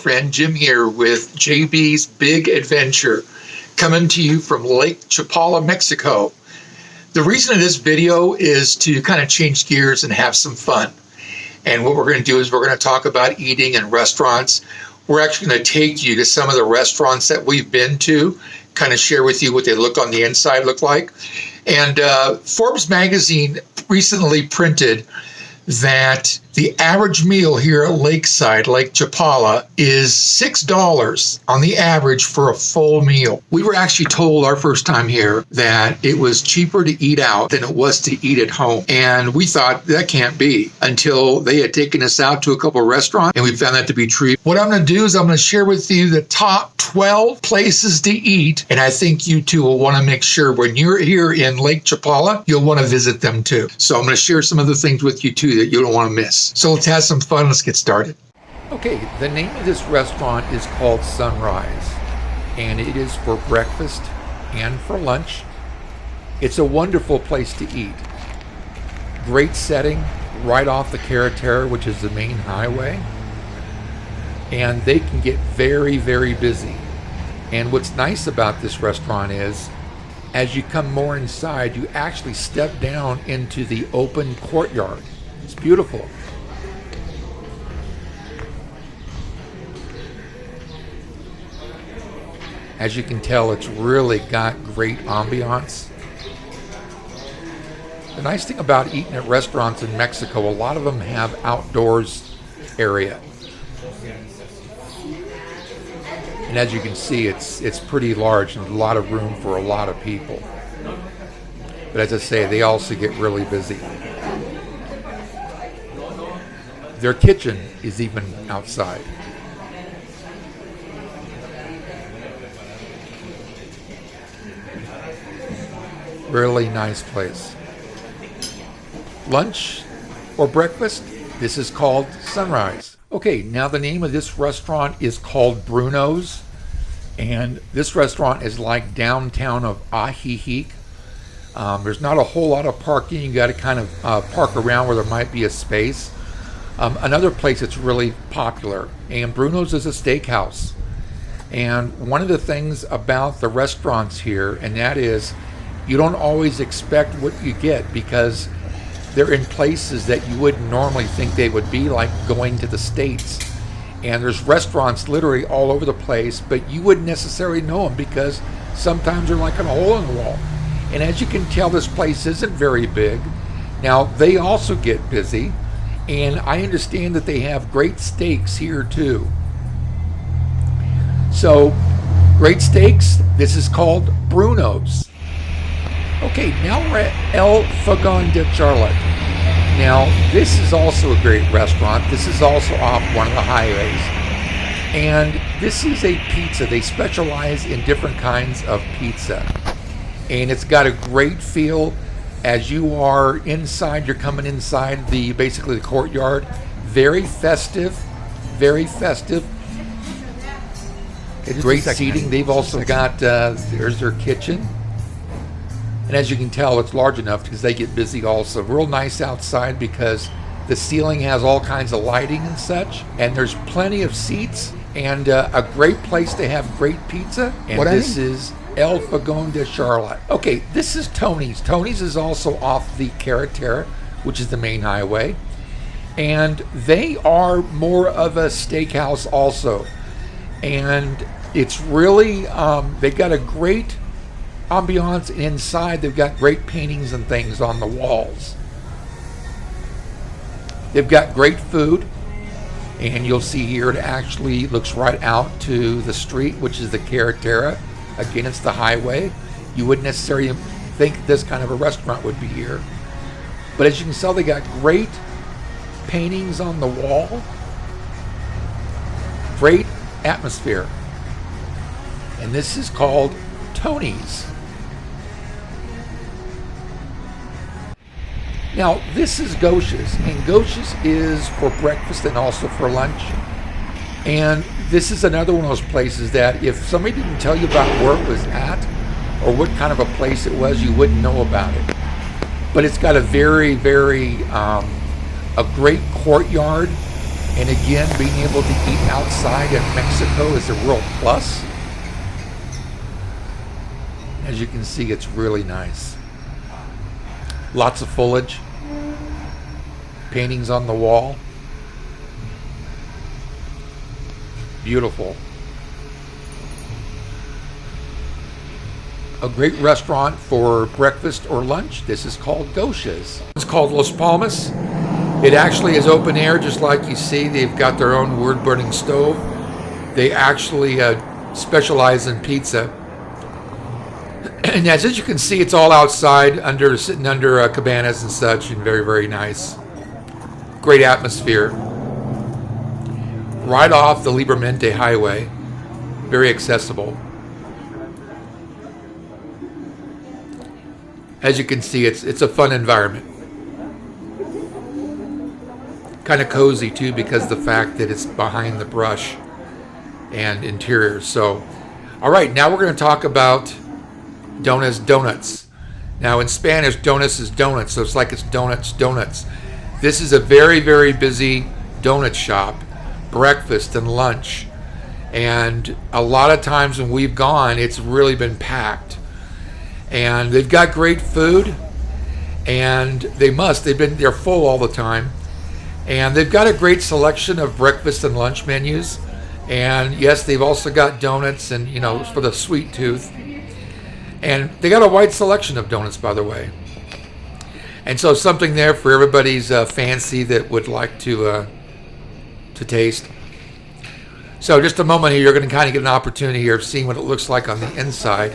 friend, Jim here with JB's Big Adventure, coming to you from Lake Chapala, Mexico. The reason of this video is to kind of change gears and have some fun. And what we're going to do is we're going to talk about eating in restaurants. We're actually going to take you to some of the restaurants that we've been to, kind of share with you what they look on the inside look like. And Forbes magazine recently printed that the average meal here at Lakeside, Lake Chapala, is $6 on the average for a full meal. We were actually told our first time here that it was cheaper to eat out than it was to eat at home. And we thought that can't be until they had taken us out to a couple of restaurants and we found that to be true. What I'm going to do is I'm going to share with you the top 12 places to eat. And I think you too will want to make sure when you're here in Lake Chapala, you'll want to visit them too. So I'm going to share some of the things with you too that you don't want to miss. So let's have some fun. Let's get started. Okay, the name of this restaurant is called Sunrise, and it is for breakfast and for lunch. It's a wonderful place to eat. Great setting right off the carretera, which is the main highway. And they can get very, very busy. And what's nice about this restaurant is, as you come more inside, you actually step down into the open courtyard. It's beautiful. As you can tell, it's really got great ambiance. The nice thing about eating at restaurants in Mexico, a lot of them have outdoors area. And as you can see, it's pretty large and a lot of room for a lot of people. But as I say, they also get really busy. Their kitchen is even outside. Really nice place. Lunch or breakfast, this is called Sunrise. Okay, now the name of this restaurant is called Brunos, and this restaurant is like downtown of Ajijic. There's not a whole lot of parking. You got to kind of park around where there might be a space. Another place that's really popular, and Brunos is a steakhouse. And one of the things about the restaurants here, and that is, you don't always expect what you get because they're in places that you wouldn't normally think they would be, like going to the States. And there's restaurants literally all over the place, but you wouldn't necessarily know them because sometimes they're like in a hole in the wall. And as you can tell, this place isn't very big. Now, they also get busy, and I understand that they have great steaks here too. So, great steaks, this is called Brunos. Okay, now we're at Fuego de Charlotte. Now, this is also a great restaurant. This is also off one of the highways. And this is a pizza. They specialize in different kinds of pizza. And it's got a great feel. As you are inside, you're coming inside basically the courtyard. Very festive, very festive. It's great seating. They've also got, there's their kitchen. And as you can tell, it's large enough because they get busy also. Real nice outside because the ceiling has all kinds of lighting and such. And there's plenty of seats and a great place to have great pizza. And this is Fuego de Charlotte. Okay, this is Tony's. Tony's is also off the carretera, which is the main highway. And they are more of a steakhouse also. And it's really, they've got a great ambiance inside. They've got great paintings and things on the walls. They've got great food, and you'll see here it actually looks right out to the street, which is the carretera. Again, it's the highway. You wouldn't necessarily think this kind of a restaurant would be here, but as you can tell, they got great paintings on the wall, great atmosphere, and this is called Tony's. Now, this is Guachos, and Guachos is for breakfast and also for lunch. And this is another one of those places that if somebody didn't tell you about where it was at or what kind of a place it was, you wouldn't know about it. But it's got a very, very, a great courtyard, And again, being able to eat outside in Mexico is a real plus. As you can see, it's really nice. Lots of foliage. Paintings on the wall. Beautiful. A great restaurant for breakfast or lunch. This is called Guachos. It's called Las Palmas. It actually is open air, just like you see. They've got their own wood-burning stove. They actually specialize in pizza. And as you can see, it's all outside, sitting under cabanas and such, and very, very nice. Great atmosphere. Right off the Liberamente Highway. Very accessible. As you can see, it's a fun environment. Kind of cozy too, because of the fact that it's behind the brush and interior. So, all right, now we're going to talk about donuts. Now in Spanish, donuts is donuts, so it's like it's donuts. This is a very, very busy donut shop, breakfast and lunch. And a lot of times when we've gone, it's really been packed. And they've got great food, and they're full all the time. And they've got a great selection of breakfast and lunch menus. And yes, they've also got donuts and, for the sweet tooth. And they got a wide selection of donuts, by the way. And so something there for everybody's fancy that would like to taste. So just a moment here, you're going to kind of get an opportunity here of seeing what it looks like on the inside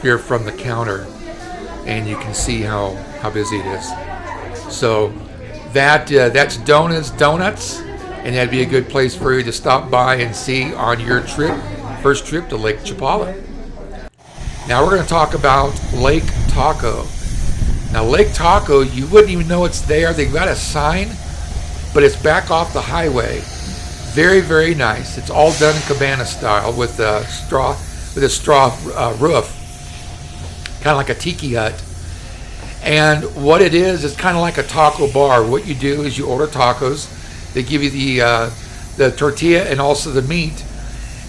here from the counter. And you can see how busy it is. So that's Donuts. And that'd be a good place for you to stop by and see on your first trip to Lake Chapala. Now we're going to talk about Lake Taco. Now Lake Taco, you wouldn't even know it's there. They've got a sign, but it's back off the highway. Very, very nice. It's all done cabana style with a straw roof, kind of like a tiki hut. And what it is kind of like a taco bar. What you do is you order tacos. They give you the tortilla and also the meat.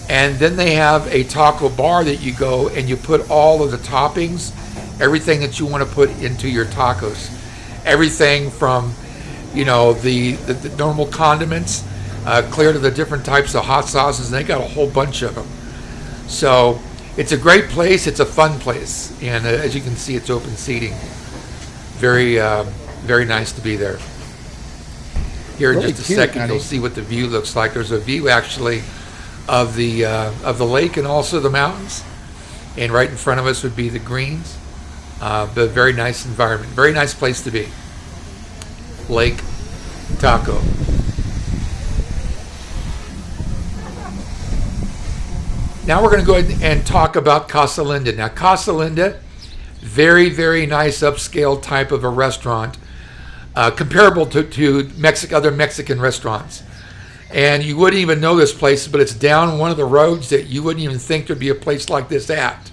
And then they have a taco bar that you go and you put all of the toppings, everything that you want to put into your tacos. Everything from, the normal condiments, clear to the different types of hot sauces. And they got a whole bunch of them. So it's a great place. It's a fun place. And as you can see, it's open seating. Very, very nice to be there. Here in just a second, you'll see what the view looks like. There's a view actually of the lake and also the mountains. And right in front of us would be the greens. But very nice environment. Very nice place to be. Lake Taco. Now we're going to go ahead and talk about Casa Linda. Now Casa Linda, very, very nice upscale type of a restaurant. Comparable to other Mexican restaurants. And you wouldn't even know this place, but it's down one of the roads that you wouldn't even think there'd be a place like this at.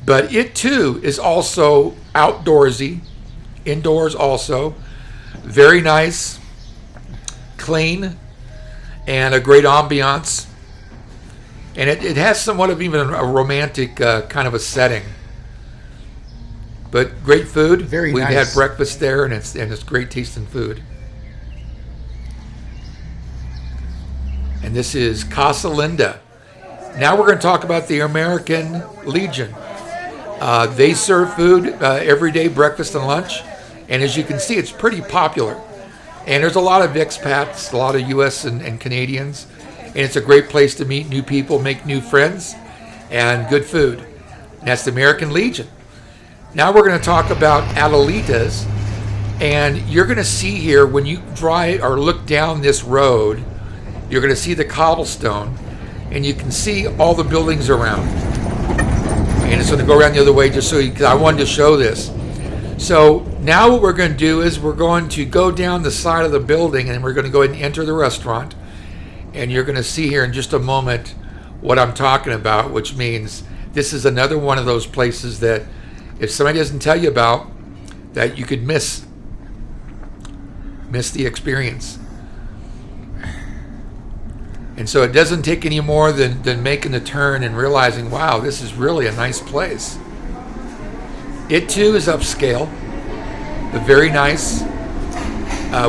But it too is also outdoorsy, indoors also. Very nice, clean, and a great ambiance. And it has somewhat of even a romantic kind of a setting. But great food. We've had breakfast there, and it's great tasting food. And this is Casa Linda. Now we're going to talk about the American Legion. They serve food every day, breakfast and lunch. And as you can see, it's pretty popular. And there's a lot of expats, a lot of U.S. and Canadians. And it's a great place to meet new people, make new friends, and good food. And that's the American Legion. Now we're going to talk about Elitas. And you're going to see here, when you drive or look down this road, you're going to see the cobblestone. And you can see all the buildings around. And it's going to go around the other way just so because I wanted to show this. So now what we're going to do is we're going to go down the side of the building and we're going to go ahead and enter the restaurant. And you're going to see here in just a moment what I'm talking about, which means this is another one of those places that if somebody doesn't tell you about, that you could miss the experience. And so it doesn't take any more than making the turn and realizing, wow, this is really a nice place. It too is upscale, but very nice.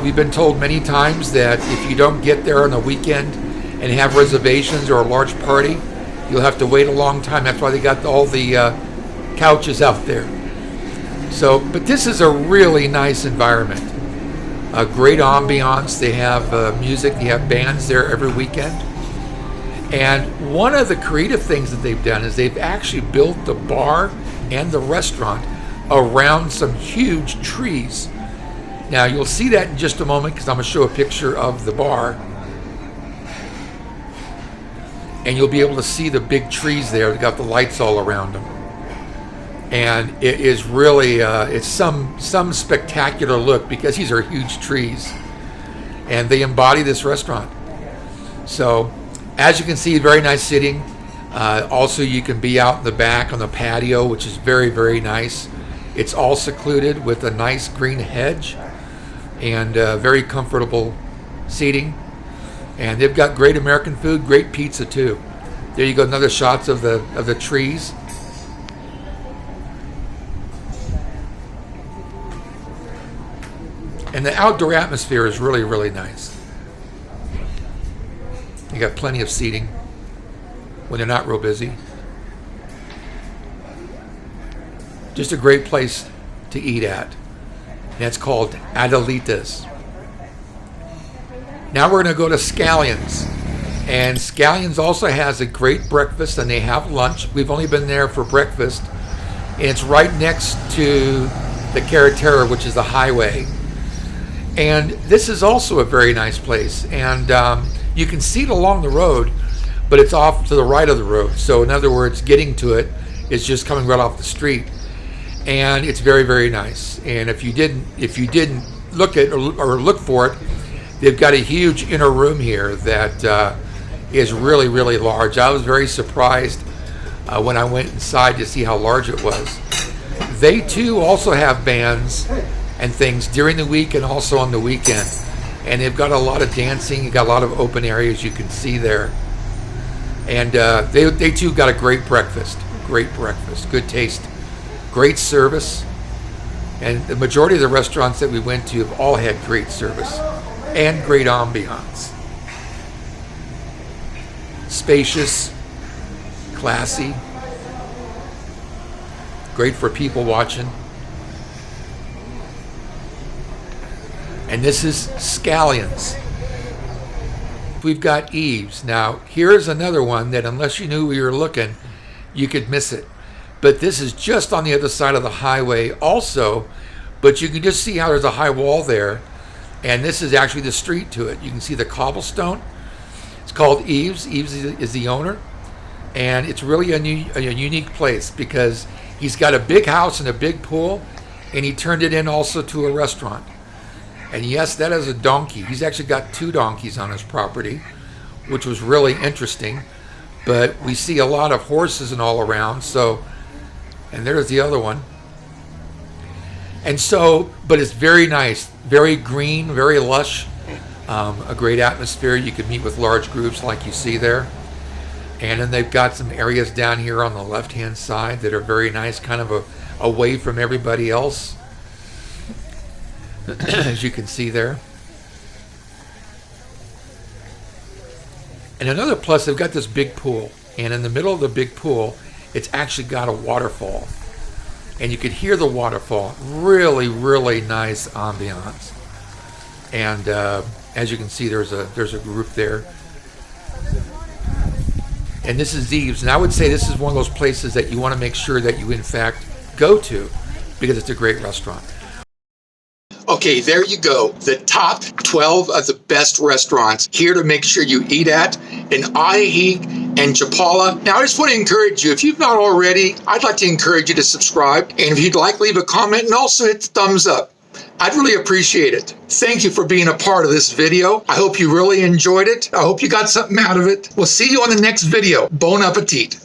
We've been told many times that if you don't get there on a weekend and have reservations or a large party, you'll have to wait a long time. That's why they got all the couches out there. So, but this is a really nice environment. A great ambiance. They have music. They have bands there every weekend. And one of the creative things that they've done is they've actually built the bar and the restaurant around some huge trees. Now you'll see that in just a moment because I'm going to show a picture of the bar. And you'll be able to see the big trees there. They've got the lights all around them. And it is really, it's some spectacular look because these are huge trees. And they embody this restaurant. So, as you can see, very nice seating. Also, you can be out in the back on the patio, which is very, very nice. It's all secluded with a nice green hedge and very comfortable seating. And they've got great American food, great pizza too. There you go, another shots of the trees. And the outdoor atmosphere is really, really nice. You got plenty of seating when they're not real busy. Just a great place to eat at. And it's called Elitas. Now we're going to go to Scallions. And Scallions also has a great breakfast, and they have lunch. We've only been there for breakfast. And it's right next to the Carretera, which is the highway. And this is also a very nice place. And you can see it along the road, but it's off to the right of the road. So in other words, getting to it is just coming right off the street. And it's very, very nice. And if you didn't look at or look for it, they've got a huge inner room here that is really, really large. I was very surprised when I went inside to see how large it was. They too also have bands and things during the week and also on the weekend. And they've got a lot of dancing. You've got a lot of open areas you can see there. And they too got a great breakfast. Great breakfast. Good taste. Great service. And the majority of the restaurants that we went to have all had great service and great ambiance. Spacious, classy, great for people watching. And this is scallions. We've got eaves. Now, here's another one that unless you knew we were looking, you could miss it. But this is just on the other side of the highway also, but you can just see how there's a high wall there. And this is actually the street to it. You can see the cobblestone. It's called Eaves. Eaves is the owner. And it's really a unique place because he's got a big house and a big pool, and he turned it in also to a restaurant. And yes, that is a donkey. He's actually got 2 donkeys on his property, which was really interesting. But we see a lot of horses and all around. So, and there's the other one. And so, but it's very nice, very green, very lush, a great atmosphere. You can meet with large groups like you see there. And then they've got some areas down here on the left-hand side that are very nice, kind of away from everybody else, as you can see there. And another plus, they've got this big pool. And in the middle of the big pool, it's actually got a waterfall. And you could hear the waterfall. Really, really nice ambiance. And as you can see, there's a group there. And this is Eaves. And I would say this is one of those places that you want to make sure that you, in fact, go to because it's a great restaurant. Okay, there you go. The top 12 of the best restaurants here to make sure you eat at in Ajijic and Chapala. Now, I just want to encourage you, if you've not already, I'd like to encourage you to subscribe. And if you'd like, leave a comment and also hit the thumbs up. I'd really appreciate it. Thank you for being a part of this video. I hope you really enjoyed it. I hope you got something out of it. We'll see you on the next video. Bon appetit.